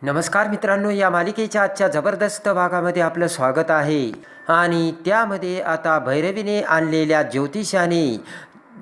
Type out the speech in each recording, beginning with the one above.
नमस्कार मित्रांनो, या मालिकेच्या आजच्या जबरदस्त भागामध्ये आपलं स्वागत आहे. आणि त्यामध्ये आता भैरवीने आणलेल्या ज्योतिषाने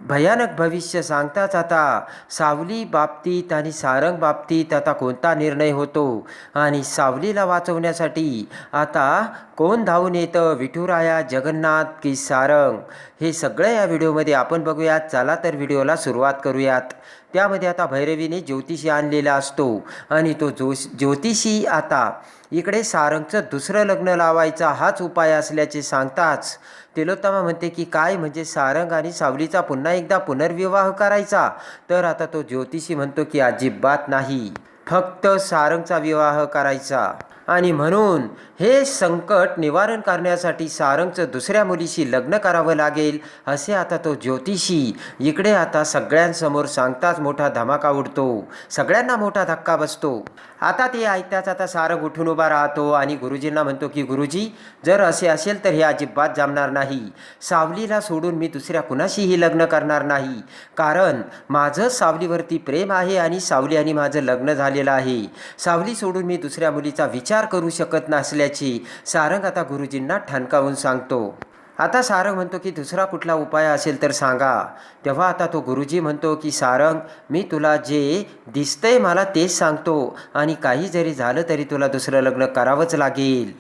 भयानक भविष्य सांगताच आता सावली बाबतीत आणि सारंग बाबतीत आता कोणता निर्णय होतो आणि सावलीला वाचवण्यासाठी आता कोण धावून येतं, विठुराया, जगन्नाथ की सारंग, हे सगळं या व्हिडिओमध्ये आपण बघूयात. चला तर व्हिडिओला सुरुवात करूयात. त्यामध्ये आता भैरवीने ज्योतिषी आणलेला असतो आणि तो ज्योतिषी आता इकडे सारंगचं दुसरं लग्न लावायचा हाच उपाय असल्याचे सांगताच तिलोत्तमा म्हणते की काय, म्हणजे सारंग आणि सावलीचा पुन्हा एकदा पुनर्विवाह करायचा? तर आता तो ज्योतिषी म्हणतो की अजिबात नाही, फक्त सारंगचा विवाह करायचा. आणि म्हणून हे संकट निवारण करण्यासाठी सारंगचं दुसऱ्या मुलीशी लग्न करावं लागेल असे आता तो ज्योतिषी इकडे आता सगळ्यांसमोर सांगताच मोठा धमाका उडतो, सगळ्यांना मोठा धक्का बसतो. आता ते ऐकताच आता सारंग उठून उभा राहतो आणि गुरुजींना म्हणतो की गुरुजी, जर असे असेल तर हे अजिबात जमणार नाही. सावलीला सोडून मी दुसऱ्या कुणाशीही लग्न करणार नाही, कारण माझं सावलीवरती प्रेम आहे आणि सावली आणि माझं लग्न झालेलं आहे. सावली सोडून मी दुसऱ्या मुलीचा विचार करू शकत नसल्याची सारंग आता गुरुजींना ठणकावून सांगतो. आता सारंग म्हणतो की दुसरा कुठला उपाय असेल तर सांगा. तेव्हा आता तो गुरुजी म्हणतो की सारंग, मी तुला जे दिसतंय मला तेच सांगतो आणि काही जरी झालं तरी तुला दुसरं लग्न करावंच लागेल.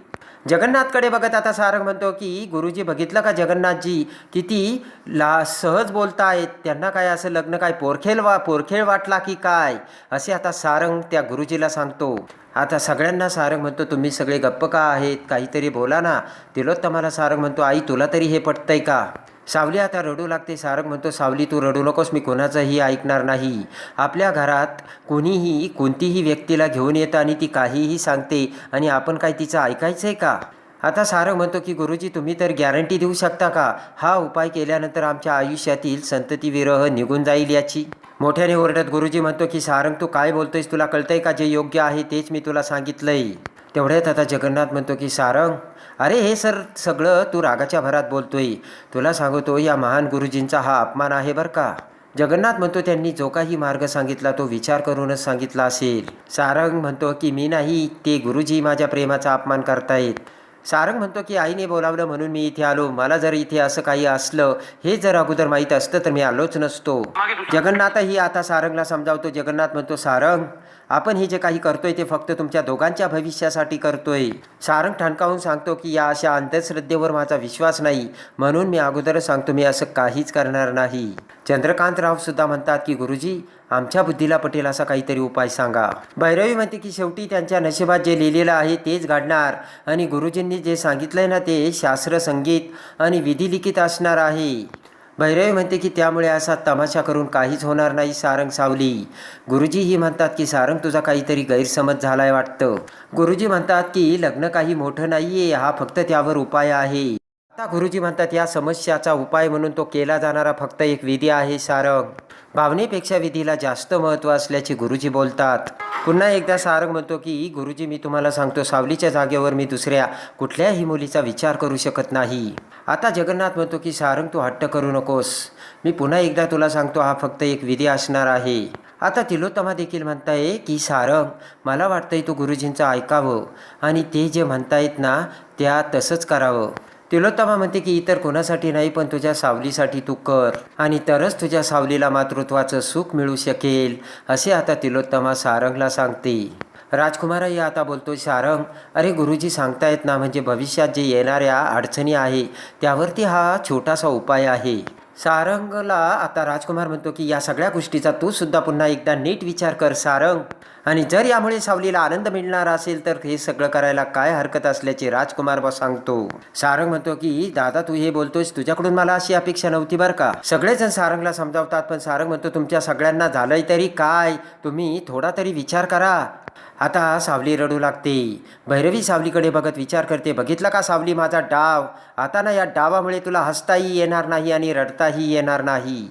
जगन्नाथकडे बघत आता सारंग म्हणतो की गुरुजी, बघितलं का जगन्नाथजी किती सहज बोलतायत, त्यांना काय असं लग्न काय पोरखेळ वाटला की काय, असे आता सारंग त्या गुरुजीला सांगतो. आता सगळ्यांना सारंग म्हणतो तुम्ही सगळे गप्प का आहेत, काहीतरी बोला ना. तिलोत्तमाला सारंग म्हणतो आई, तुला तरी हे पटतंय का? सावली आता रडू लागते. सारंग म्हणतो सावली, तू रडू नकोस, मी कोणाचंही ऐकणार नाही. आपल्या घरात कोणीही कोणतीही व्यक्तीला घेऊन येतं आणि ती काहीही सांगते आणि आपण काय तिचं ऐकायचं आहे का? आता सारंग म्हणतो की गुरुजी, तुम्ही तर गॅरंटी देऊ शकता का हा उपाय केल्यानंतर आमच्या आयुष्यातील संततीविरह निघून जाईल याची? मोठ्याने ओरडत गुरुजी म्हणतो की सारंग, तू काय बोलतोयस, तुला कळतंय का? जे योग्य आहे तेच मी तुला सांगितलंय. तेवढ्यात आता जगन्नाथ म्हणतो की सारंग, अरे हे सगळं तू रागाच्या भरात बोलतोय. तुला सांगतो या महान गुरुजींचा हा अपमान आहे बरं का. जगन्नाथ म्हणतो त्यांनी जो काही मार्ग सांगितला तो विचार करूनच सांगितला असेल. सारंग म्हणतो की मी नाही, ते गुरुजी माझ्या प्रेमाचा अपमान करतायत. सारंग म्हणतो की आईने बोलावलं म्हणून मी इथे आलो. मला जर इथे असं काही असलं, हे जर अगोदर माहीत असतं तर मी आलोच नसतो. जगन्नाथही आता सारंगला समजावतो. जगन्नाथ म्हणतो सारंग, आपण हे जे काही करतोय ते फक्त तुमच्या दोघांच्या भविष्यासाठी करतोय. सारंग ठणकावून सांगतो की या अशा अंधश्रद्धेवर माझा विश्वास नाही, म्हणून मी अगोदरच सांगतो मी असं काहीच करणार नाही. चंद्रकांतराव सुद्धा म्हणतात की गुरुजी, आमच्या बुद्धीला पटेल असा काहीतरी उपाय सांगा. भैरवी म्हणते की शेवटी त्यांच्या नशिबात जे लिहिलेलं आहे तेच घडणार आणि गुरुजींनी जे सांगितलंय ना ते शास्त्र, संगीत आणि विधिलिखित असणार आहे. भैरवी म्हणते की त्यामुळे असा तमाशा करून काहीच होणार नाही सारंग, सावली. गुरुजीही म्हणतात की सारंग, तुझा काहीतरी गैरसमज झालाय वाटतं. गुरुजी म्हणतात की लग्न काही मोठं नाहीये, हा फक्त त्यावर उपाय आहे. आता गुरुजी म्हणतात या समस्याचा उपाय म्हणून तो केला जाणारा फक्त एक विधी आहे सारंग. भावनेपेक्षा विधीला जास्त महत्त्व असल्याचे गुरुजी बोलतात. पुन्हा एकदा सारंग म्हणतो की गुरुजी, मी तुम्हाला सांगतो सावलीच्या जागेवर मी दुसऱ्या कुठल्याही मुलीचा विचार करू शकत नाही. आता जगन्नाथ म्हणतो की सारंग, तू हट्ट करू नकोस, मी पुन्हा एकदा तुला सांगतो हा फक्त एक विधी असणार आहे. आता तिलोत्तमा देखील म्हणताय की सारंग, मला वाटतंय तू गुरुजींचं ऐकावं आणि ते जे म्हणतायत ना त्या तसंच करावं. तिलोत्तमा म्हणते की इतर कोणासाठी नाही, पण तुझ्या सावलीसाठी तू कर आणि तरच तुझ्या सावलीला मातृत्वाचं सुख मिळू शकेल, असे आता तिलोत्तमा सारंगला सांगते. राजकुमारही आता बोलतो सारंग, अरे गुरुजी सांगतायत ना, म्हणजे भविष्यात जे येणाऱ्या अडचणी आहे त्यावरती हा छोटासा उपाय आहे. सारंगला आता राजकुमार म्हणतो की या सगळ्या गोष्टीचा तू सुद्धा पुन्हा एकदा नीट विचार कर सारंग, आणि जर यामुळे सावलीला आनंद मिळणार असेल तर हे सगळं करायला काय हरकत असल्याचे राजकुमार सांगतो. सारंग म्हणतो की दादा, तू हे बोलतोयस, तुझ्याकडून मला अशी अपेक्षा नव्हती बरं का. सगळेजण सारंगला समजावतात, पण सारंग म्हणतो तुमच्या सगळ्यांना झालंय तरी काय, तुम्ही थोडा तरी विचार करा. आता सावली रडू लागते. भैरवी सावलीकडे बघत विचार करते, बघितला का सावली माझा डाव, आता ना या डावामुळे तुला हसताही येणार नाही आणि रडताही येणार नाही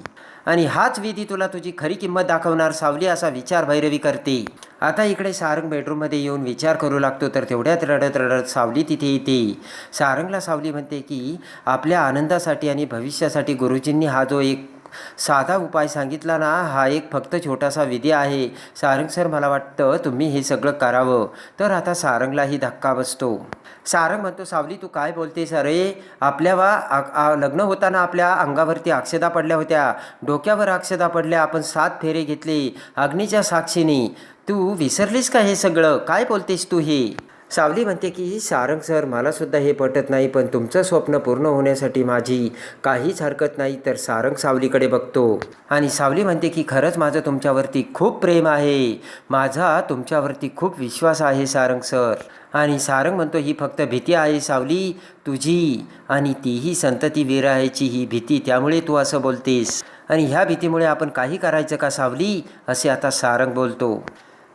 आणि हाच विधी तुला तुझी खरी किंमत दाखवणार सावली, असा विचार भैरवी करते. आता इकडे सारंग बेडरूममध्ये येऊन विचार करू लागतो, तर तेवढ्यात रडत रडत सावली तिथे येते. सारंगला सावली म्हणते की आपल्या आनंदासाठी आणि भविष्यासाठी गुरुजींनी हा जो एक साधा उपाय सांगितला ना, हा एक फक्त छोटासा विधी आहे. सारंग सर, मला वाटतं तुम्ही हे सगळं करावं. तर आता सारंगलाही धक्का बसतो. सारंग म्हणतो, सावली तू काय बोलतेस? अरे आपल्या लग्न होताना आपल्या अंगावरती अक्षदा पडल्या होत्या, डोक्यावर अक्षदा पडल्या, आपण 7 फेरे घेतले अग्नीच्या साक्षीने. तू विसरलीस का हे सगळं? काय बोलतेस तू हे? सावली म्हणते की सारंग सर, मलासुद्धा हे पटत नाही, पण तुमचं स्वप्न पूर्ण होण्यासाठी माझी काहीच हरकत नाही. तर सारंग सावलीकडे बघतो आणि सावली म्हणते की खरंच माझं तुमच्यावरती खूप प्रेम आहे, माझा तुमच्यावरती खूप विश्वास आहे सारंग सर. आणि सारंग म्हणतो, ही फक्त भीती आहे सावली तुझी, आणि तीही संतती विरहाची ही भीती, त्यामुळे तू असं बोलतेस. आणि ह्या भीतीमुळे आपण काही करायचं का सावली? असे आता सारंग बोलतो.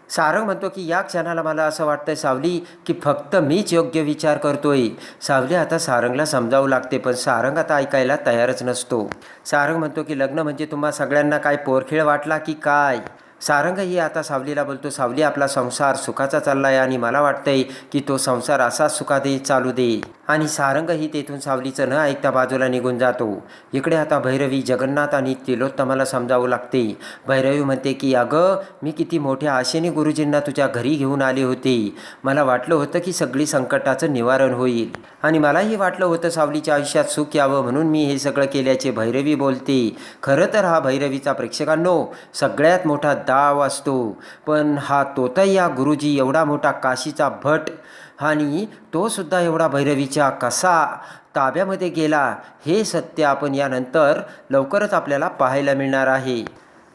सारंग म्हणतो की या क्षणाला मला असं वाटतं सावली की फक्त मीच योग्य विचार करतोय. सावली आता सारंगला समजावू लागते, पण सारंग आता ऐकायला तयारच नसतो. सारंग म्हणतो की लग्न म्हणजे तुम्हा सगळ्यांना काय पोरखेळ वाटला की काय? सारंगही आता सावलीला बोलतो, सावली आपला संसार सुखाचा चालला आहे आणि मला वाटतंय की तो संसार असाच सुखादे चालू दे. आणि सारंगही तेथून सावलीचं न ऐकता बाजूला निघून जातो. इकडे आता भैरवी जगन्नाथ आणि तिलोत्तमाला समजावू लागते. भैरवी म्हणते की अगं, मी किती मोठ्या आशेने गुरुजींना तुझ्या घरी घेऊन आले होते. मला वाटलं होतं की सगळी संकटाचं निवारण होईल आणि मलाही वाटलं होतं सावलीच्या आयुष्यात सुख यावं, म्हणून मी हे सगळं केल्याचे भैरवी बोलते. खरं तर हा भैरवीचा प्रेक्षकांनो सगळ्यात मोठा डाव असतो. पण हा तोतैया गुरुजी एवढा मोठा काशीचा भट, आणि तो सुद्धा एवढा भैरवीच्या कसा ताब्यामध्ये गेला, हे सत्य आपण यानंतर लवकरच आपल्याला पाहायला मिळणार आहे.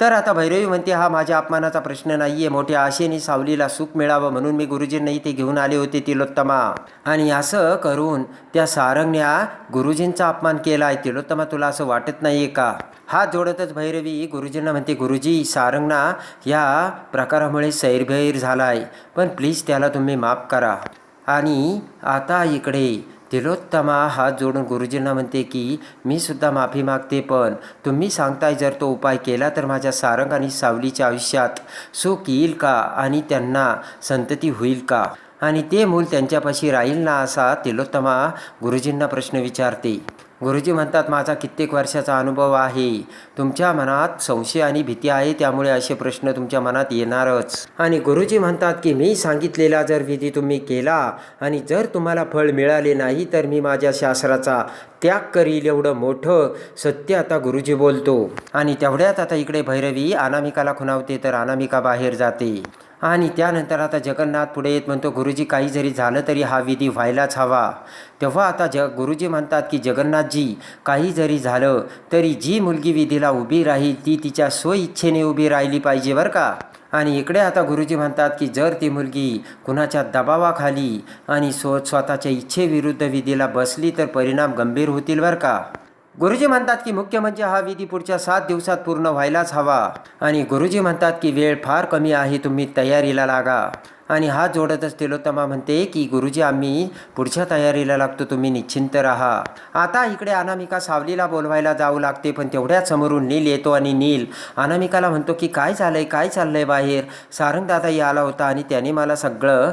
तर आता भैरवी म्हणते, हा माझ्या अपमानाचा प्रश्न नाही आहे. मोठ्या आशेने सावलीला सुख मिळावं म्हणून मी गुरुजींना इथे घेऊन आले होते तिलोत्तमा, आणि असं करून त्या सारंगने गुरुजींचा अपमान केला आहे. तिलोत्तमा, तुला असं वाटत नाही आहे का? हात जोडतच भैरवी गुरुजींना म्हणते, गुरुजी सारंगना या प्रकारामुळे सैरभैर झाला आहे, पण प्लीज त्याला तुम्ही माफ करा. आणि आता इकडे तिलोत्तमा हात जोडून गुरुजींना म्हणते की मी सुद्धा माफी मागते, पण तुम्ही सांगताय जर तो उपाय केला तर माझ्या सारंग आणि सावलीच्या आयुष्यात सुख येईल का आणि त्यांना संतती होईल का आणि ते मूल त्यांच्यापाशी राहील ना, असा तिलोत्तमा गुरुजींना प्रश्न विचारते. गुरुजी म्हणतात, माझा कित्येक वर्षाचा अनुभव आहे. तुमच्या मनात संशय आणि भीती आहे, त्यामुळे असे प्रश्न तुमच्या मनात येणारच. आणि गुरुजी म्हणतात की मी सांगितलेला जर विधी तुम्ही केला आणि जर तुम्हाला फळ मिळाले नाही तर मी माझ्या शास्त्राचा त्याग करील, एवढं मोठं सत्य आता गुरुजी बोलतो. आणि तेवढ्यात आता इकडे भैरवी अनामिकाला खुणावते, तर अनामिका बाहेर जाते. आणि त्यानंतर आता जगन्नाथ पुढे येत म्हणतो, गुरुजी काही जरी झालं तरी हा विधी व्हायलाच हवा. तेव्हा आता गुरुजी म्हणतात की जगन्नाथजी, काही जरी झालं तरी जी मुलगी विधीला उभी राहील ती तिच्या स्वइच्छेने उभी राहिली पाहिजे बरं का. आणि इकडे आता गुरुजी म्हणतात की जर ती मुलगी कुणाच्या दबावाखाली आणि स्वतःच्या इच्छेविरुद्ध विधीला बसली तर परिणाम गंभीर होतील बरं का. गुरुजी म्हणतात की मुख्य म्हणजे हा विधी पुढच्या 7 दिवसात पूर्ण व्हायलाच हवा. आणि गुरुजी म्हणतात की वेळ फार कमी आहे, तुम्ही तयारीला लागा. आणि हात जोडतच तिलोत्तमा म्हणते की गुरुजी, आम्ही पुढच्या तयारीला लागतो, तुम्ही निश्चिंत राहा. आता इकडे अनामिका सावलीला बोलवायला जाऊ लागते, पण तेवढ्याच समोरून नील येतो आणि नील अनामिकाला म्हणतो की काय झालंय, काय चाललंय बाहेर? सारंग दादाही आला होता आणि त्याने मला सगळं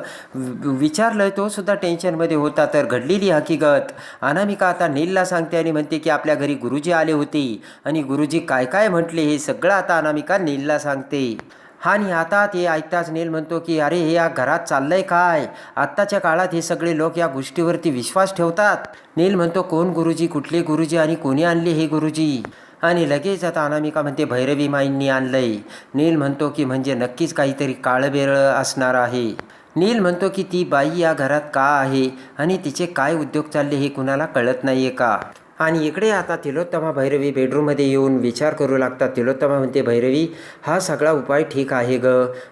विचारलं, तो सुद्धा टेन्शनमध्ये होता. तर घडलेली हकीकत अनामिका आता नीलला सांगते आणि म्हणते की आपल्या घरी गुरुजी आले होते आणि गुरुजी काय काय म्हटले हे सगळं आता अनामिका नीलला सांगते. आणि आता ते ऐकताच नील म्हणतो की अरे, हे या घरात चाललंय काय? आत्ताच्या काळात हे सगळे लोक या गोष्टीवरती विश्वास ठेवतात. नील म्हणतो, कोण गुरुजी, कुठले गुरुजी आणि कोणी आणले हे गुरुजी? आणि लगेच आता अनामिका म्हणते, भैरवी माईंनी आणलंय. नील म्हणतो की म्हणजे नक्कीच काहीतरी काळबेरळ असणार आहे. नील म्हणतो की ती बाई या घरात का आहे आणि तिचे काय उद्योग चालले हे कुणाला कळत नाहीये का? आणि इकडे आता तिलोत्तमा भैरवी बेडरूममध्ये येऊन विचार करू लागतात. तिलोत्तमा म्हणते, भैरवी, हा सगळा उपाय ठीक आहे ग,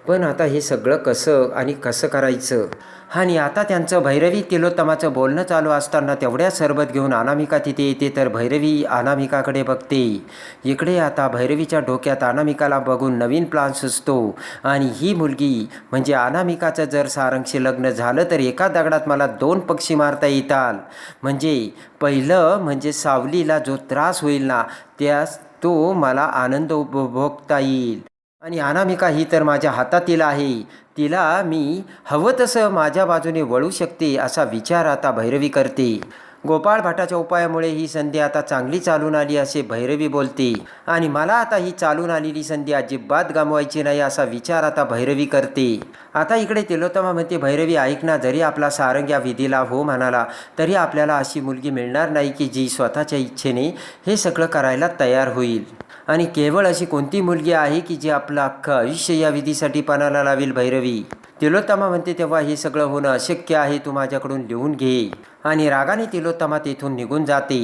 पण आता हे सगळं कसं आणि कसं करायचं? आणि आता त्यांचं भैरवी तिलोत्तमाचं बोलणं चालू असताना तेवढ्या सरबत घेऊन अनामिका तिथे येते. तर भैरवी अनामिकाकडे बघते. इकडे आता भैरवीच्या डोक्यात अनामिकाला बघून नवीन प्लान सुचतो. आणि ही मुलगी म्हणजे अनामिकाचं जर सारंगशी लग्न झालं तर एका दगडात मला 2 पक्षी मारता येतात. म्हणजे पहिलं म्हणजे सावलीला जो त्रास होईल ना, त्यास तो मला आनंद उपभोगता येईल. आणि अनामिका ही तर माझ्या हातातील आहे, तिला मी हवं तसं माझ्या बाजूने वळू शकते, असा विचार आता भैरवी करते. गोपाळ भटाच्या उपायामुळे ही संधी आता चांगली चालून आली असे भैरवी बोलते आणि मला आता ही चालून आलेली संधी अजिबात गमवायची नाही असा विचार आता भैरवी करते. आता इकडे तिलोत्तमा म्हणते, भैरवी ऐक ना, जरी आपला सारंग या विधीला हो म्हणाला तरी आपल्याला अशी मुलगी मिळणार नाही की जी स्वतःच्या इच्छेने हे सगळं करायला तयार होईल. आणि केवळ अशी कोणती मुलगी आहे की जी आपलं अख्खं आयुष्य या विधीसाठी पणाला लावेल भैरवी? तिलोत्तमा म्हणते, तेव्हा हे सगळं होणं अशक्य आहे, तू माझ्याकडून लिहून घे. आणि रागाने तिलोत्तमा तेथून निघून जाते.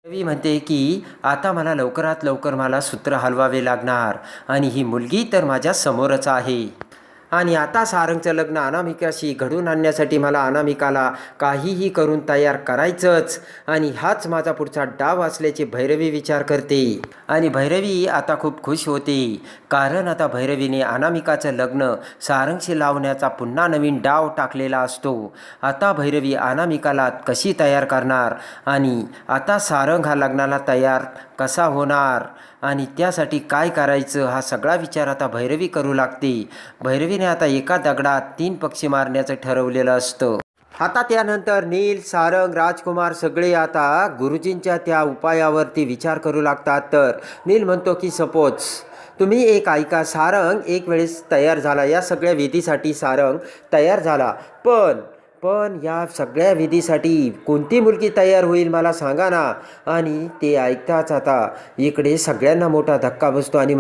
भैरवी म्हणते की आता मला लवकरात लवकर मला सूत्र हलवावे लागणार आणि ही मुलगी तर माझ्या समोरच आहे. आणि आता सारंगचं लग्न अनामिकाशी घडवून आणण्यासाठी मला अनामिकाला काहीही करून तयार करायचंच आणि हाच माझा पुढचा डाव असल्याचे भैरवी विचार करते. आणि भैरवी आता खूप खुश होते, कारण आता भैरवीने अनामिकाचं लग्न सारंगशी लावण्याचा पुन्हा नवीन डाव टाकलेला असतो. आता भैरवी अनामिकाला कशी तयार करणार आणि आता सारंग हा लग्नाला तयार कसा होणार आणि त्यासाठी काय करायचं हा सगळा विचार आता भैरवी करू लागते. भैरवीने आता एका दगडात 3 पक्षी मारण्याचं ठरवलेलं असतं. आता त्यानंतर नील, सारंग, राजकुमार सगळे आता गुरुजींच्या त्या उपायावरती विचार करू लागतात. तर नील म्हणतो की सपोज तुम्ही एक ऐका, सारंग एक वेळेस तयार झाला, या सगळ्या विधीसाठी सारंग तयार झाला, पण या सगळ्या विधीसाठी कोणती मुलगी तयार होईल मला सांगा ना. आणि ते ऐकताच आता इकडे सगळ्यांना मोठा धक्का बसतो आणि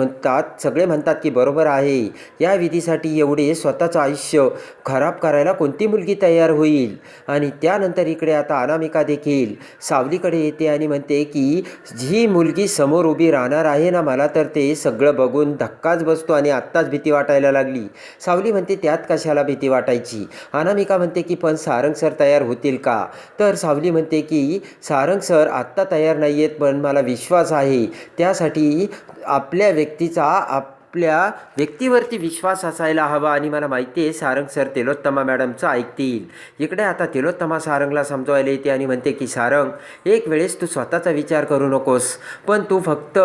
सगळे म्हणतात की बरोबर आहे, या विधीसाठी एवढे स्वतःचं आयुष्य खराब करायला कोणती मुलगी तयार होईल. आणि त्यानंतर इकडे आता अनामिका देखील सावलीकडे येते आणि म्हणते की जी मुलगी समोर उभी राहणार आहे ना, मला तर ते सगळं बघून धक्काच बसतो आणि आत्ताच भीती वाटायला लागली. सावली म्हणते, त्यात कशाला भीती वाटायची? अनामिका म्हणते की पण सारंग सर तयार होतील का? तर सावली म्हणते की सारंग सर आत्ता तयार नाही आहेत, पण मला विश्वास आहे, त्यासाठी आपल्या व्यक्तीवरती विश्वास असायला हवा आणि मला माहिती आहे सारंग सर तिलोत्तमा मॅडमचं ऐकतील. इकडे आता तिलोत्तमा सारंगला समजवायला येते आणि म्हणते की सारंग, एक वेळेस तू स्वतःचा विचार करू नकोस, पण तू फक्त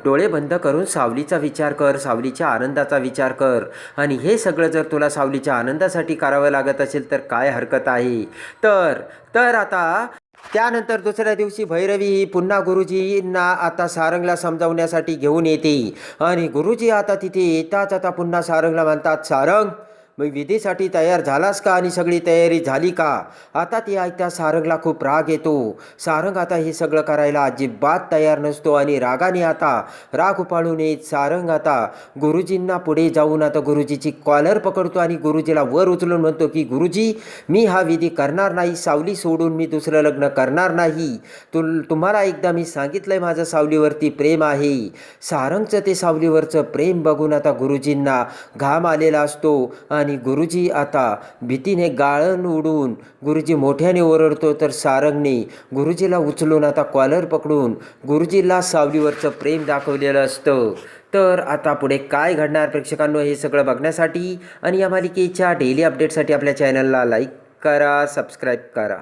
डोळे बंद करून सावलीचा विचार कर, सावलीच्या आनंदाचा विचार कर. आणि हे सगळं जर तुला सावलीच्या आनंदासाठी करावं लागत असेल तर काय हरकत आहे. तर आता त्यानंतर दुसऱ्या दिवशी भैरवी ही पुन्हा गुरुजींना आता सारंगला समजावण्यासाठी घेऊन येते. आणि गुरुजी आता तिथे येताच आता पुन्हा सारंगला म्हणतात, सारंग मग विधीसाठी तयार झालास का आणि सगळी तयारी झाली का? आता ती ऐकता सारंगला खूप राग येतो. सारंग आता हे सगळं करायला अजिबात तयार नसतो आणि रागाने आता राग उपाळून येत सारंग आता गुरुजींना पुढे जाऊन आता गुरुजीची कॉलर पकडतो आणि गुरुजीला वर उचलून म्हणतो की गुरुजी, मी हा विधी करणार नाही, सावली सोडून मी दुसरं लग्न करणार नाही. तुम्हाला एकदा मी सांगितलंय माझं सावलीवरती प्रेम आहे. सारंगचं ते सावलीवरचं प्रेम बघून आता गुरुजींना घाम आलेला असतो आणि गुरुजी आता भीतीने गाळण उडून गुरुजी मोठ्याने ओरडतो. तर सारंगने गुरुजीला उचलून आता कॉलर पकडून गुरुजीला सावलीवरचं प्रेम दाखवलेलं असतं. तर आता पुढे काय घडणार प्रेक्षकांनो, हे सगळं बघण्यासाठी आणि या मालिकेच्या डेली अपडेटसाठी आपल्या चॅनलला लाईक करा, सबस्क्राईब करा.